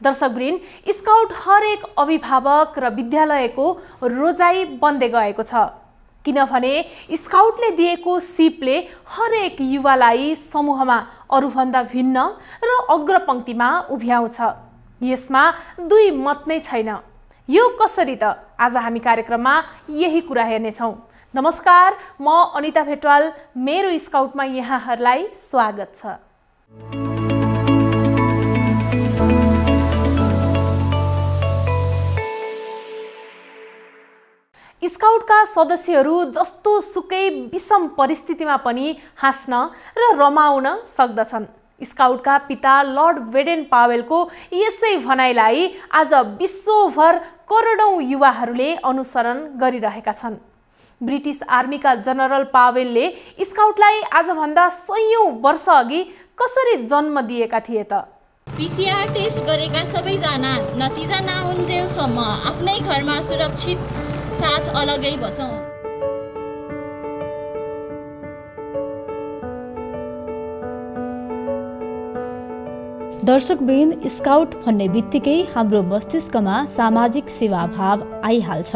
दर्शकवृन्द, scout हरेक अभिभावक र विद्यालयको रोजाइ बन्दै गएको छ, किनभने स्काउटले दिएको सिपले हरेक युवालाई समूहमा अरूभन्दा भिन्न र अग्रपंक्तिमा उभ्याउँछ। यसमा दुई मत नै छैन। यो कसरी त? आज हामी कार्यक्रममा यही कुरा हेर्नेछौँ। नमस्कार, म अनिता भेटवाल। मेरो स्काउटमा यहाँहरूलाई स्वागत छ। स्काउटका सदस्यहरू जस्तो सुकै विषम परिस्थितिमा पनि हाँस्न र रमाउन सक्दछन्। स्काउटका पिता लर्ड बेडेन पावेलको यसै भनाइलाई आज विश्वभर करोडौं युवाहरूले अनुसरण गरिरहेका छन्। ब्रिटिस आर्मीका जनरल पावेलले स्काउटलाई आजभन्दा सयौं वर्ष अघि कसरी जन्म दिएका थिए त? पीसीआर टेस्ट गरेका सबैजना नतिजा नआउन्जेलसम्म आफ्नै घरमा सुरक्षित साथ अलगै बसौँ। दर्शकवृन्द, स्काउट भन्ने बित्तिकै हाम्रो मस्तिष्कमा सामाजिक सेवाभाव आइहाल्छ।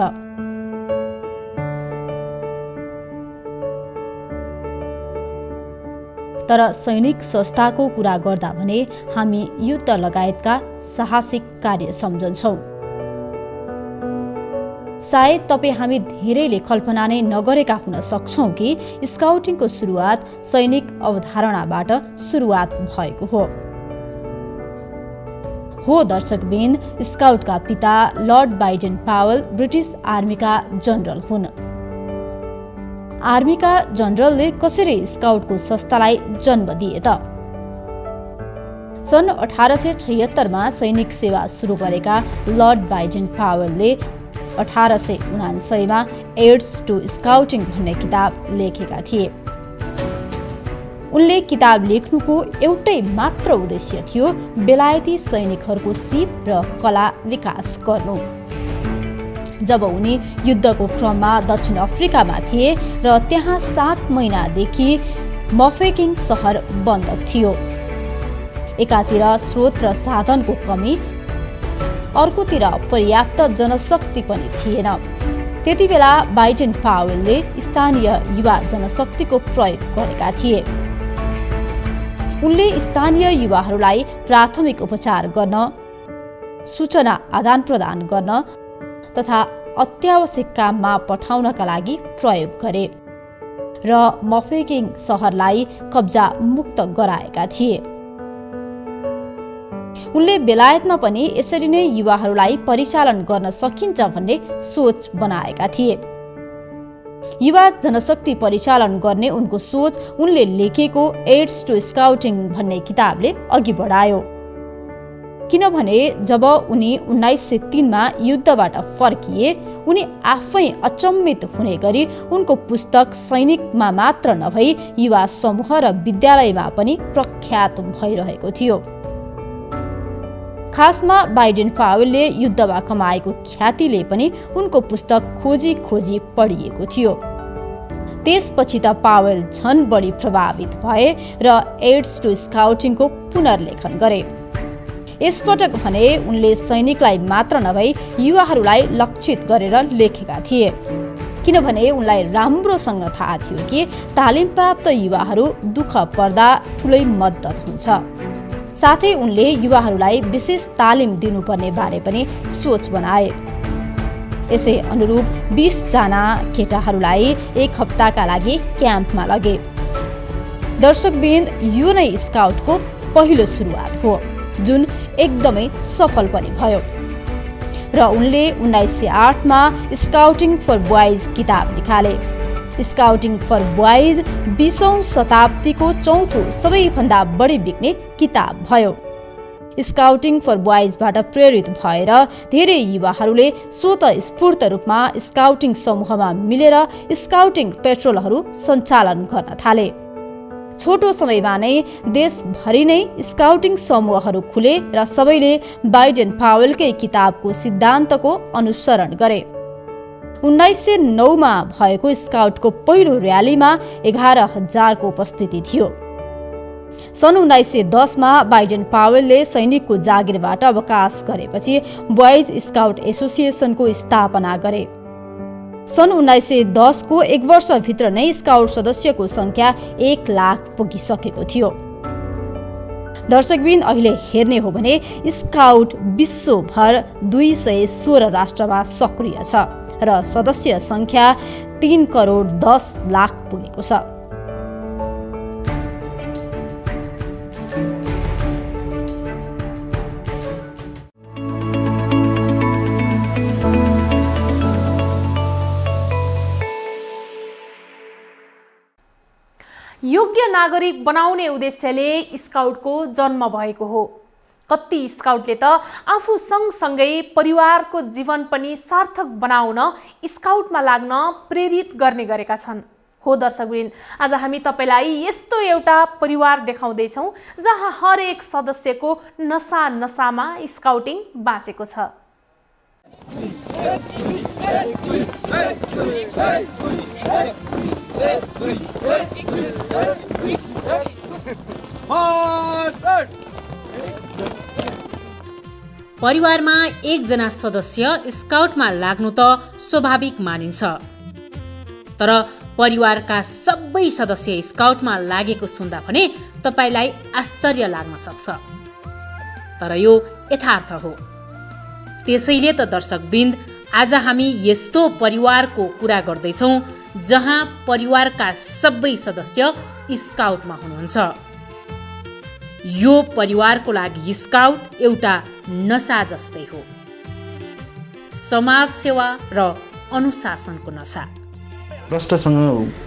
तर सैनिक संस्थाको कुरा गर्दा भने हामी युद्ध लगायतका साहसिक कार्य सम्झन्छौँ। सायद तपाईँ हामी धेरैले कल्पना नै नगरेका हुन सक्छौँ कि स्काउटिङको सुरुवात सैनिक अवधारणाबाट सुरुवात भएको हो दर्शकवृन्द, स्काउटका पिता लर्ड बेडेन पावेल ब्रिटिस आर्मीका जनरल हुन्। आर्मीका जनरलले कसरी स्काउटको संस्थालाई जन्म दिए त? सन् 1876 सैनिक सेवा सुरु गरेका लर्ड बेडेन पावेलले 1879 एड्स टु स्काउटिङ भन्ने किताब लेखेका थिए। उनले किताब लेख्नुको एउटै मात्र उद्देश्य थियो बेलायती सैनिकहरूको सिप र कला विकास गर्नु। जब उनी युद्धको क्रममा दक्षिण अफ्रिकामा थिए र त्यहाँ 7 महिनादेखि मफेकिङ सहर बन्द थियो। एकातिर स्रोत र साधनको कमी, अर्कोतिर पर्याप्त जनशक्ति पनि थिएन। त्यति बेला बेडेन पावेलले स्थानीय युवा जनशक्तिको प्रयोग गरेका थिए। उनले स्थानीय युवाहरूलाई प्राथमिक उपचार गर्न, सूचना आदान प्रदान गर्न तथा अत्यावश्यक काममा पठाउनका लागि प्रयोग गरे र मफेकिङ सहरलाई कब्जा मुक्त गराएका थिए। उनले बेलायतमा पनि यसरी नै युवाहरूलाई परिचालन गर्न सकिन्छ भन्ने सोच बनाएका थिए। युवा जनशक्ति परिचालन गर्ने उनको सोच उनले लेखेको एड्स टु स्काउटिङ भन्ने किताबले अघि बढायो। किनभने जब उनी 1903 युद्धबाट फर्किए, उनी आफै अचम्मित हुने गरी उनको पुस्तक सैनिकमा मात्र नभई युवा समूह र विद्यालयमा पनि प्रख्यात भइरहेको थियो। खासमा बेडेन पावेलले युद्धमा कमाएको ख्यातिले पनि उनको पुस्तक खोजी खोजी पढिएको थियो। त्यसपछि त पावेल झन बढी प्रभावित भए र एड्स टु स्काउटिङको पुनर्लेखन गरे। यसपटक भने उनले सैनिकलाई मात्र नभई युवाहरूलाई लक्षित गरेर लेखेका थिए, किनभने उनलाई राम्रोसँग थाहा थियो कि तालिम प्राप्त युवाहरू दुःख पर्दा ठुलै मद्दत हुन्छ। साथै उनले युवाहरूलाई विशेष तालिम दिनुपर्ने बारे पनि सोच बनाए। यसै अनुरूप 20 जना केटाहरूलाई 1 हप्ताका लागि क्याम्पमा लगे। दर्शकवृन्द, यो नै स्काउटको पहिलो सुरुवात हो, जुन एकदमै सफल पनि भयो र उनले 1908 स्काउटिङ फर बोइज किताब निकाले। स्काउटिङ फर बोइज 20औं शताब्दीको चौथो सबैभन्दा बढी बिक्ने किताब भयो। स्काउटिङ फर बोइजबाट प्रेरित भएर धेरै युवाहरूले स्वतःस्फूर्त रूपमा स्काउटिङ समूहमा मिलेर स्काउटिङ पेट्रोलहरू सञ्चालन गर्न थाले। छोटो समयमा नै देशभरि नै स्काउटिङ समूहहरू खुले र सबैले बेडेन पावेलकै किताबको सिद्धान्तको अनुसरण गरे। 1909 भएको स्काउटको पहिलो र्यालीमा 11,000 को उपस्थिति थियो। सन् 1910मा बाइडेन पावेलले सैनिकको जागिरबाट अवकाश गरेपछि बोइज स्काउट एसोसिएसनको स्थापना गरे। सन् 1910 को एक वर्षभित्र नै स्काउट सदस्यको संख्या 1 लाख पुगिसकेको थियो। दर्शकबिन, अहिले हेर्ने हो भने स्काउट विश्वभर 216 राष्ट्रमा सक्रिय छ र सदस्य संख्या 3 करोड 10 लाख पुगेको छ। योग्य नागरिक बनाउने उद्देश्यले स्काउटको जन्म भएको हो। कति स्काउटले त आफू सँगसँगै परिवारको जीवन पनि सार्थक बनाउन स्काउटमा लाग्न प्रेरित गर्ने गरेका छन्। हो दर्शकवृन्द, आज हामी तपाईलाई यस्तो एउटा परिवार देखाउँदैछौँ जहाँ हरेक सदस्यको नसा नसामा स्काउटिङ बाँचेको छ। परिवारमा एकजना सदस्य स्काउटमा लाग्नु त स्वाभाविक मानिन्छ, तर परिवारका सबै सदस्य स्काउटमा लागेको सुन्दा भने तपाईलाई आश्चर्य लाग्न सक्छ, तर यो यथार्थ हो। त्यसैले त दर्शकवृन्द, आज हामी यस्तो परिवारको कुरा गर्दैछौँ जहाँ परिवारका सबै सदस्य स्काउटमा हुनुहुन्छ। यो परिवारको लागि स्काउट एउटा नशा जस्तै हो, समाज सेवा र अनुशासनको नशा। प्रष्टसँग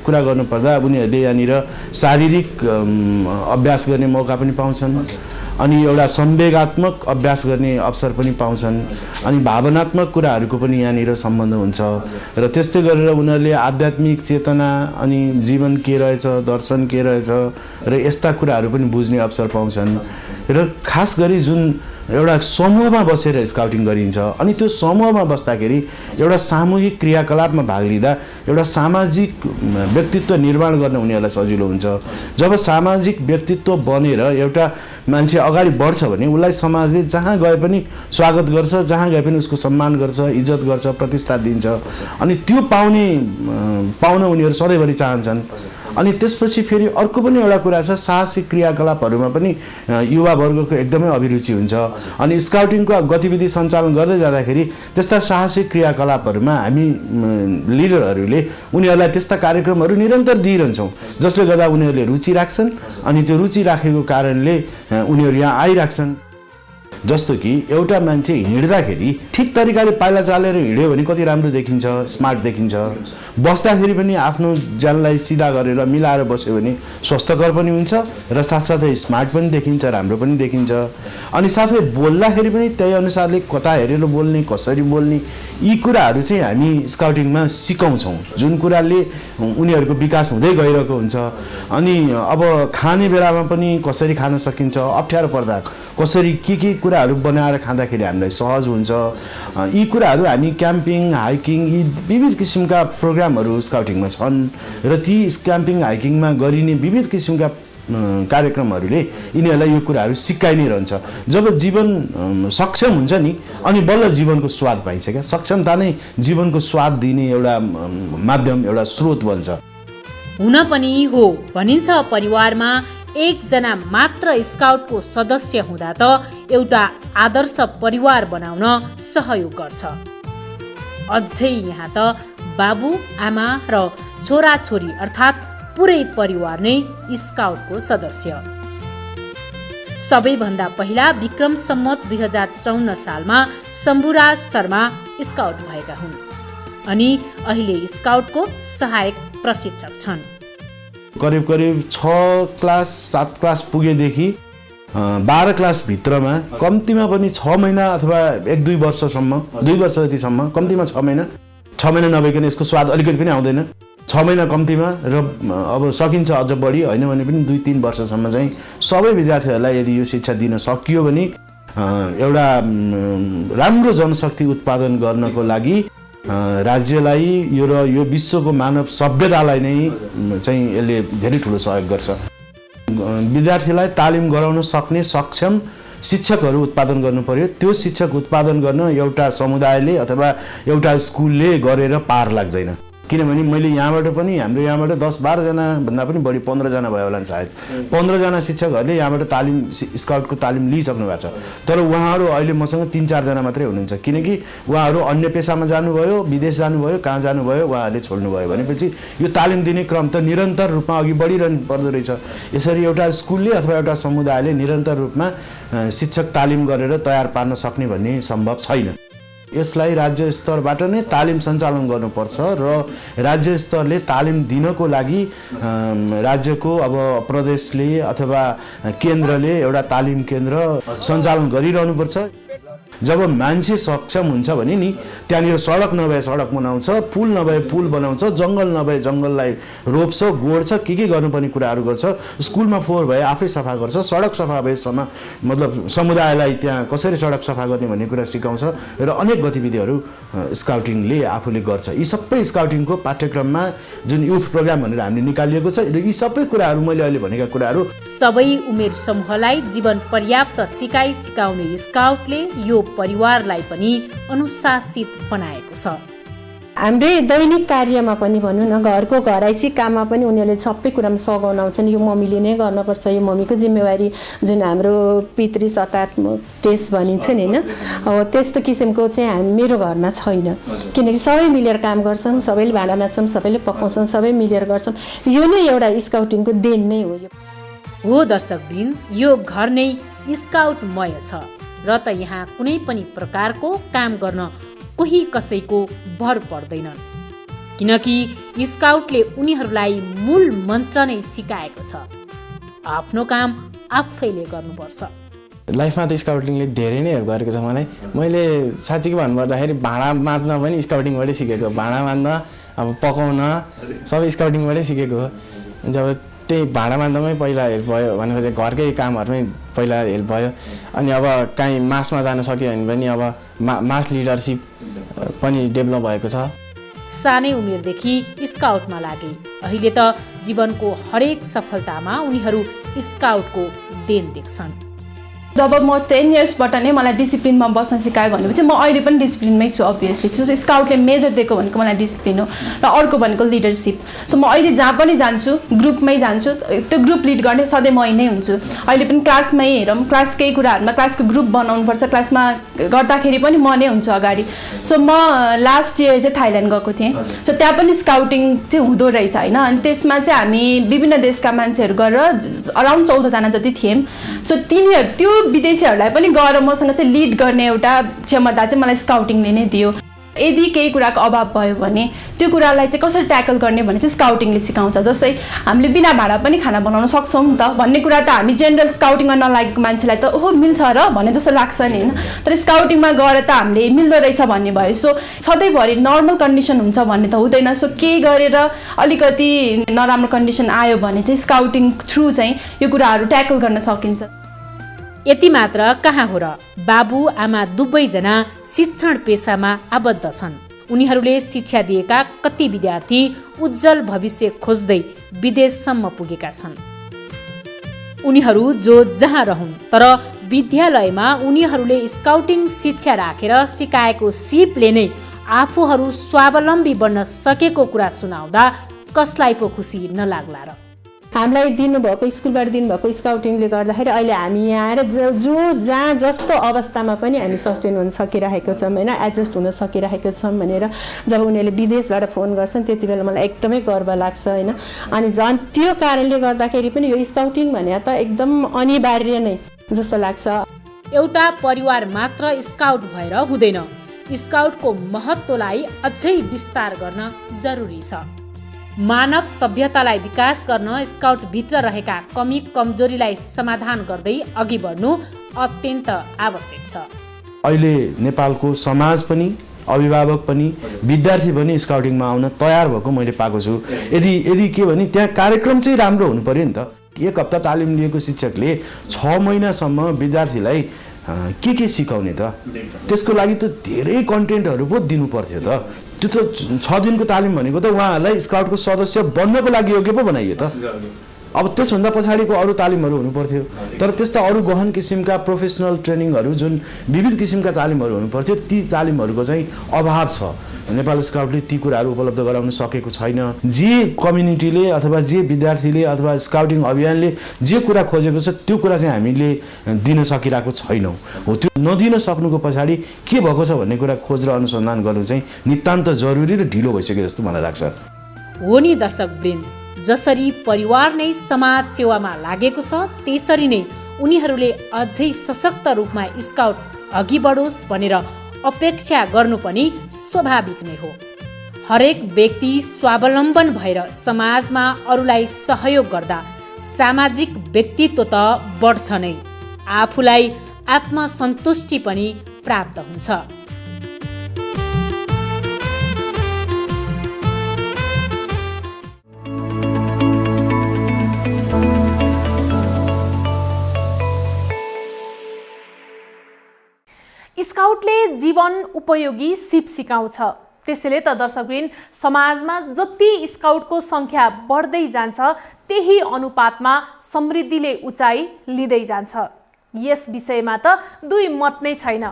कुरा गर्नुपर्दा उनीहरूले यहाँनिर शारीरिक अभ्यास गर्ने मौका पनि पाउँछन्, अनि एउटा संवेगात्मक अभ्यास गर्ने अवसर पनि पाउँछन्, अनि भावनात्मक कुराहरूको पनि यहाँनिर सम्बन्ध हुन्छ र त्यस्तै गरेर उनीहरूले आध्यात्मिक चेतना अनि जीवन के रहेछ, दर्शन के रहेछ र यस्ता कुराहरू पनि बुझ्ने अवसर पाउँछन्। र खास गरी जुन एउटा समूहमा बसेर स्काउटिङ गरिन्छ, अनि त्यो समूहमा बस्दाखेरि एउटा सामूहिक क्रियाकलापमा भाग लिँदा एउटा सामाजिक व्यक्तित्व निर्माण गर्न उनीहरूलाई सजिलो हुन्छ। जब सामाजिक व्यक्तित्व बनेर एउटा मान्छे अगाडि बढ्छ भने उसलाई समाजले जहाँ गए पनि स्वागत गर्छ, जहाँ गए पनि उसको सम्मान गर्छ, इज्जत गर्छ, प्रतिष्ठा दिन्छ, अनि त्यो पाउन उनीहरू सधैँभरि चाहन्छन्। अनि त्यसपछि फेरि अर्को पनि एउटा कुरा छ, साहसिक क्रियाकलापहरूमा पनि युवा वर्गको एकदमै अभिरुचि हुन्छ। अनि स्काउटिङको गतिविधि सञ्चालन गर्दै जाँदाखेरि त्यस्ता साहसिक क्रियाकलापहरूमा हामी लिडरहरूले उनीहरूलाई त्यस्ता कार्यक्रमहरू निरन्तर दिइरहन्छौँ, जसले गर्दा उनीहरूले रुचि राख्छन्, अनि त्यो रुचि राखेको कारणले उनीहरू यहाँ आइराख्छन्। जस्तो कि एउटा मान्छे हिँड्दाखेरि ठिक तरिकाले पाइला चालेर हिँड्यो भने कति राम्रो देखिन्छ, स्मार्ट देखिन्छ। बस्दाखेरि पनि आफ्नो ज्यानलाई सिधा गरेर मिलाएर बस्यो भने स्वस्थकर पनि हुन्छ र साथसाथै स्मार्ट पनि देखिन्छ, राम्रो पनि देखिन्छ। अनि साथै बोल्दाखेरि पनि त्यही अनुसारले कता हेरेर बोल्ने, कसरी बोल्ने, यी कुराहरू चाहिँ हामी स्काउटिङमा सिकाउँछौँ, जुन कुराले उनीहरूको विकास हुँदै गइरहेको हुन्छ। अनि अब खाने बेलामा पनि कसरी खान सकिन्छ, अप्ठ्यारो पर्दा कसरी के कुराहरू बनाएर खाँदाखेरि हामीलाई सहज हुन्छ, यी कुराहरू हामी क्याम्पिङ, हाइकिङ, यी विविध किसिमका प्रोग्रामहरू स्काउटिङमा छन् र ती क्याम्पिङ हाइकिङमा गरिने विविध किसिमका कार्यक्रमहरूले यिनीहरूलाई यो कुराहरू सिकाइ नै रहन्छ। जब जीवन सक्षम हुन्छ नि, अनि बल्ल जीवनको स्वाद पाइन्छ क्या। सक्षमता नै जीवनको स्वाद दिने एउटा माध्यम, एउटा स्रोत बन्छ। हुन पनि हो भनिन्छ, परिवारमा एकजना मात्र स्काउटको सदस्य हुँदा त एउटा आदर्श परिवार बनाउन सहयोग गर्छ। अझै यहाँ त बाबु, आमा र छोराछोरी अर्थात् पुरै परिवार नै स्काउटको सदस्य। सबैभन्दा पहिला विक्रम सम्वत 2054 सालमा शम्भुराज शर्मा स्काउट भएका हुन्, अनि अहिले स्काउटको सहायक प्रशिक्षक छन्। करिब 6 क्लास 7 क्लास पुगेदेखि 12 क्लास भित्रमा कम्तीमा पनि 6 महिना अथवा 1-2 वर्षसम्म, 2 वर्ष जतिसम्म, कम्तीमा 6 महिना नभइकन यसको स्वाद अलिकति पनि आउँदैन। 6 महिना कम्तीमा, र अब सकिन्छ अझ बढी, होइन भने पनि 2-3 वर्षसम्म चाहिँ सबै विद्यार्थीहरूलाई यदि यो शिक्षा दिन सकियो भने एउटा राम्रो जनशक्ति उत्पादन गर्नको लागि राज्यलाई यो विश्वको मानव सभ्यतालाई नै चाहिँ यसले धेरै ठुलो सहयोग गर्छ। विद्यार्थीलाई तालिम गराउन सक्ने सक्षम शिक्षकहरू उत्पादन गर्नु पर्यो। त्यो शिक्षक उत्पादन गर्न एउटा समुदायले अथवा एउटा स्कुलले गरेर पार लाग्दैन। किनभने मैले यहाँबाट पनि हाम्रो यहाँबाट 10-12 जना भन्दा पनि बढी 15 जना भयो होला सायद 15 जना शिक्षकहरूले यहाँबाट तालिम स्काउटको तालिम लिइसक्नु भएको छ। तर उहाँहरू अहिले मसँग 3-4 जना मात्रै हुनुहुन्छ, किनकि उहाँहरू अन्य पेसामा जानुभयो, विदेश जानुभयो, कहाँ जानुभयो, उहाँहरूले छोड्नुभयो। भनेपछि यो तालिम दिने क्रम त निरन्तर रूपमा अघि बढिरहनु पर्दो रहेछ। यसरी एउटा स्कुलले अथवा एउटा समुदायले निरन्तर रूपमा शिक्षक तालिम गरेर तयार पार्न सक्ने भन्ने सम्भव छैन। यसलाई राज्य स्तरबाट नै तालिम सञ्चालन गर्नुपर्छ र राज्य स्तरले तालिम दिनको लागि राज्यको अब प्रदेशले अथवा केन्द्रले एउटा तालिम केन्द्र सञ्चालन गरिरहनुपर्छ। जब मान्छे सक्षम हुन्छ भने नि त्यहाँनिर सडक नभए सडक बनाउँछ, पुल नभए पुल बनाउँछ, जङ्गल नभए जङ्गललाई रोप्छ, गोड्छ, के गर्नुपर्ने कुराहरू गर्छ, स्कुलमा फोहोर भए आफै सफा गर्छ, सडक सफा भएसम्म मतलब समुदायलाई त्यहाँ कसरी सडक सफा गर्ने भन्ने कुरा सिकाउँछ र अनेक गतिविधिहरू स्काउटिङले आफूले गर्छ। यी सबै स्काउटिङको पाठ्यक्रममा जुन युथ प्रोग्राम भनेर हामीले निकालिएको छ र यी सबै कुराहरू मैले अहिले भनेका कुराहरू सबै उमेर समूहलाई जीवन पर्याप्त सिकाउने स्काउटले यो परिवारलाई पनि अनुशासित बनाएको छ। हाम्रै दैनिक कार्यमा पनि भनौँ न, घरको घराइसी काममा पनि उनीहरूले सबै कुरामा सघाउन आउँछन्। यो मम्मीले नै गर्नुपर्छ, यो मम्मीको जिम्मेवारी जुन हाम्रो पितृ सत्ता त्यस भनिन्छ नि होइन, अब त्यस्तो किसिमको चाहिँ मेरो घरमा छैन। किनकि सबै मिलेर काम गर्छौँ, सबैले भाँडा माझ्छौँ, सबैले पकाउँछौँ, सबै मिलेर गर्छौँ। यो नै एउटा स्काउटिङको देन नै हो। दर्शकवृन्द, यो घर नै स्काउटमय छ र त यहाँ कुनै पनि प्रकारको काम गर्न कोही कसैको भर पर्दैन, किनकि स्काउटले उनीहरूलाई मूल मन्त्र नै सिकाएको छ, आफ्नो काम आफैले गर्नुपर्छ। लाइफमा त स्काउटिङले धेरै नै हेल्प गरेको छ मलाई। मैले साँच्चै भन्नुपर्दाखेरि भाँडा माझ्न पनि स्काउटिङबाटै सिकेको, भाँडा माझ्न अब पकाउन सबै स्काउटिङबाटै सिकेको हो। जब त्यही भाँडा माझ्नमै पहिला हेल्प भयो भनेको चाहिँ घरकै कामहरूमै पहिला हेल्प भयो। अनि अब काहीँ मासमा जान सक्यो भने पनि अब मास लिडरसिप पनि डेभलप भएको छ। सानै उमेरदेखि स्काउटमा लागे, अहिले त जीवनको हरेक सफलतामा उनीहरू स्काउटको देन देख्छन्। जब म 10 इयर्सबाट नै मलाई डिसिप्लिनमा बस्न सिकायो भनेपछि म अहिले पनि डिसिप्लिनमै छु। अभियसली स्काउटले मेजर दिएको भनेको मलाई डिसिप्लिन हो र अर्को भनेको लिडरसिप। सो म अहिले जहाँ पनि जान्छु ग्रुपमै जान्छु, त्यो ग्रुप लिड गर्ने सधैँ मै नै हुन्छु। अहिले पनि क्लासमै हेरौँ, क्लास केही कुराहरूमा क्लासको ग्रुप बनाउनुपर्छ, क्लासमा गर्दाखेरि पनि म नै हुन्छु अगाडि। सो म लास्ट इयर चाहिँ थाइल्यान्ड गएको थिएँ। सो त्यहाँ पनि स्काउटिङ चाहिँ हुँदो रहेछ होइन। अनि त्यसमा चाहिँ हामी विभिन्न देशका मान्छेहरू गरेर अराउन्ड 14 जना जति थियौँ। सो त्यो विदेशीहरूलाई पनि गएर मसँग चाहिँ लिड गर्ने एउटा क्षमता चाहिँ मलाई स्काउटिङले नै दियो। यदि केही कुराको अभाव भयो भने त्यो कुरालाई चाहिँ कसरी ट्याकल गर्ने भने चाहिँ स्काउटिङले सिकाउँछ। जस्तै हामीले बिना भाँडा पनि खाना बनाउन सक्छौँ नि त भन्ने कुरा त हामी जेनरल स्काउटिङमा नलागेको मान्छेलाई त ओहो मिल्छ र भन्ने जस्तो लाग्छ नि होइन। तर स्काउटिङमा गएर त हामीले मिल्दो रहेछ भन्ने भयो। सो सधैँभरि नर्मल कन्डिसन हुन्छ भन्ने त हुँदैन। सो केही गरेर अलिकति नराम्रो कन्डिसन आयो भने चाहिँ स्काउटिङ थ्रु चाहिँ यो कुराहरू ट्याकल गर्न सकिन्छ। यति मात्र कहाँ हो र, बाबु आमा दुवैजना शिक्षण पेसामा आबद्ध छन्। उनीहरूले शिक्षा दिएका कति विद्यार्थी उज्जवल भविष्य खोज्दै विदेशसम्म पुगेका छन्। उनीहरू जो जहाँ रहन्, तर विद्यालयमा उनीहरूले स्काउटिङ शिक्षा राखेर सिकाएको सिपले नै आफूहरू स्वावलम्बी बन्न सकेको कुरा सुनाउँदा कसलाई पो खुसी नलाग्ला र। हामीलाई दिनुभएको स्कुलबाट दिनुभएको स्काउटिङले गर्दाखेरि अहिले हामी यहाँ आएर जो जहाँ जस्तो अवस्थामा पनि हामी सस्टेन हुन सकिरहेको छौँ होइन, एडजस्ट हुन सकिरहेको छौँ भनेर जब उनीहरूले विदेशबाट फोन गर्छन् त्यति बेला मलाई एकदमै गर्व लाग्छ होइन। अनि झन् त्यो कारणले गर्दाखेरि पनि यो स्काउटिङ भने त एकदम अनिवार्य नै जस्तो लाग्छ। एउटा परिवार मात्र स्काउट भएर हुँदैन, स्काउटको महत्त्वलाई अझै विस्तार गर्न जरुरी छ। मानव सभ्यतालाई विकास गर्न स्काउटभित्र रहेका कमी कमजोरीलाई समाधान गर्दै अघि बढ्नु अत्यन्त आवश्यक छ। अहिले नेपालको समाज पनि अभिभावक पनि विद्यार्थी पनि स्काउटिङमा आउन तयार भएको मैले पाएको छु। यदि के भने त्यहाँ कार्यक्रम चाहिँ राम्रो हुनु पर्यो नि त। 1 हप्ता तालिम लिएको शिक्षकले 6 महिनासम्म विद्यार्थीलाई के सिकाउने त, त्यसको लागि त धेरै कन्टेन्टहरू पो दिनु पर्थ्यो त। त्यो त 6 दिनको तालिम भनेको त उहाँहरूलाई स्काउटको सदस्य बन्नको लागि योग्य पो बनाइयो त। अब त्यसभन्दा पछाडिको अरू तालिमहरू हुनु पर्थ्यो, तर त्यस्ता अरू गहन किसिमका प्रोफेसनल ट्रेनिङहरू जुन विविध किसिमका तालिमहरू हुनु पर्थ्यो, ती तालिमहरूको चाहिँ अभाव छ। नेपाल स्काउटले ती कुराहरू उपलब्ध गराउन सकेको छैन। जे कम्युनिटीले अथवा जे विद्यार्थीले अथवा स्काउटिङ अभियानले जे कुरा खोजेको छ त्यो कुरा चाहिँ हामीले दिन सकिरहेको छैनौँ। हो, त्यो नदिन सक्नुको पछाडि के भएको छ भन्ने कुरा खोज र अनुसन्धान गर्नु चाहिँ नितान्त जरुरी र ढिलो भइसक्यो जस्तो मलाई लाग्छ। हो नि दर्शकवृन्द, जसरी परिवार नै समाज सेवामा लागेको छ त्यसरी नै उनीहरूले अझै सशक्त रूपमा स्काउट अघि बढोस् भनेर अपेक्षा गर्नु पनि स्वाभाविक नै हो। हरेक व्यक्ति स्वावलम्बन भएर समाजमा अरूलाई सहयोग गर्दा सामाजिक व्यक्तित्व त बढ्छ नै, आफूलाई आत्मसन्तुष्टि पनि प्राप्त हुन्छ। स्काउटले जीवन उपयोगी सिप सिकाउँछ। त्यसैले त दर्शकवृन्द, समाजमा जति स्काउटको सङ्ख्या बढ्दै जान्छ त्यही अनुपातमा समृद्धिले उचाइ लिँदै जान्छ। यस विषयमा त दुई मत नै छैन।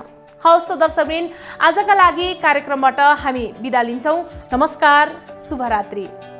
हवस् त दर्शकवृन्द, आजका लागि कार्यक्रमबाट हामी बिदा लिन्छौँ। नमस्कार, शुभरात्रि।